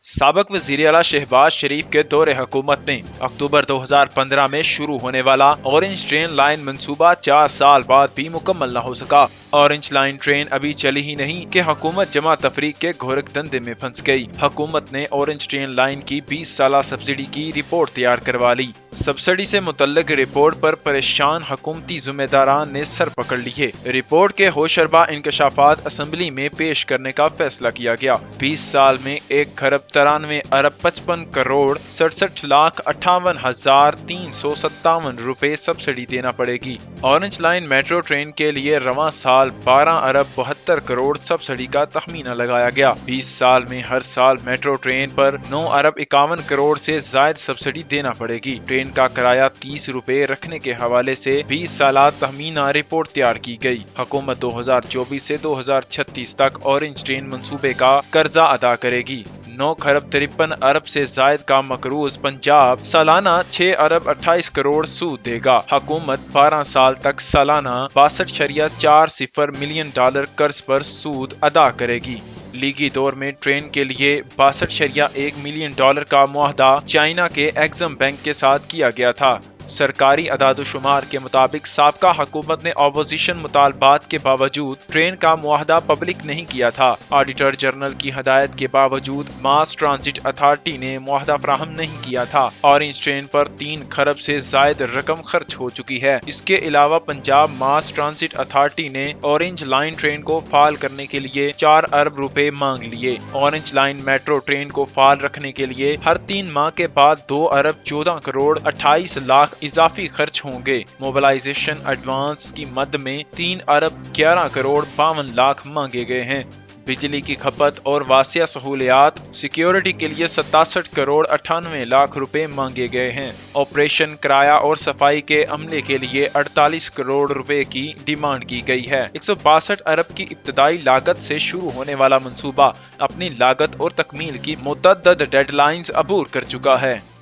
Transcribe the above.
साबक वज़ीर आला शहबाज शरीफ के दौरे हुकूमत में अक्टूबर 2015 में शुरू होने वाला ऑरेंज ट्रेन लाइन मंसूबा 4 साल बाद भी मुकम्मल न हो सका। ऑरेंज लाइन ट्रेन अभी चली ही नहीं कि हुकूमत जमा तफरीक के घोरक धंधे में फंस गई। हुकूमत ने ऑरेंज ट्रेन लाइन की 20 साला सब्सिडी की रिपोर्ट तैयार करवा ली। सब्सिडी से मुतल्लिक रिपोर्ट पर परेशान हुकूमती जिम्मेदारान ने सर पकड़ लिए। रिपोर्ट के होशरबा इंकशाफात असम्बली में पेश करने का फैसला किया गया। 20 साल में 1,93,55,67,58,357 रुपए सब्सिडी देना पड़ेगी। ऑरेंज लाइन मेट्रो ट्रेन के लिए रवां साल 12,72 सब्सिडी का तखमीना लगाया गया। 20 साल में हर साल मेट्रो ट्रेन पर 9,51 से जायद सब्सिडी देना पड़ेगी। ट्रेन का किराया 30 रुपए रखने के हवाले से 20 साल तखमीना रिपोर्ट तैयार की गई। हुकूमत 2024 से 2036 तक ऑरेंज ट्रेन मंसूबे का कर्जा अदा करेगी। 9,53 से जायद का मकरूज पंजाब सालाना 6,28 सूद देगा। हुकूमत 12 साल तक सालाना 62.40 मिलियन डॉलर कर्ज पर सूद अदा करेगी। लीगी दौर में ट्रेन के लिए 62.1 मिलियन डॉलर का मुआहदा चाइना के एक्सिम बैंक के साथ किया गया था। सरकारी अदादुशुमार के मुताबिक साबका हुकूमत ने ऑपोजिशन मुतालबात के बावजूद ट्रेन का मुआहदा पब्लिक नहीं किया था। ऑडिटर जनरल की हदायत के बावजूद मास ट्रांजिट अथॉरिटी ने मुआहदा फराहम नहीं किया था। ऑरेंज ट्रेन पर 3 खरब से जायद रकम खर्च हो चुकी है। इसके अलावा पंजाब मास ट्रांजिट अथॉरिटी ने ऑरेंज लाइन ट्रेन को फाल करने के लिए 4 अरब रुपए मांग लिए। ऑरेंज लाइन मेट्रो ट्रेन को फाल रखने के लिए हर 3 माह के बाद 2,14,28,00,000 इजाफी खर्च होंगे। मोबिलाइजेशन एडवांस की मद में 3,11,52,00,000 मांगे गए हैं। बिजली की खपत और वासिया सहूलियात सिक्योरिटी के लिए 67,98,00,000 रुपए मांगे गए हैं। ऑपरेशन किराया और सफाई के अमले के लिए 48 करोड़ रुपए की डिमांड की गई है। 162 अरब की इब्तदाई लागत से शुरू होने वाला मंसूबा अपनी लागत और तकमील की मुतअद्दिद डेडलाइंस अबूर कर चुका है।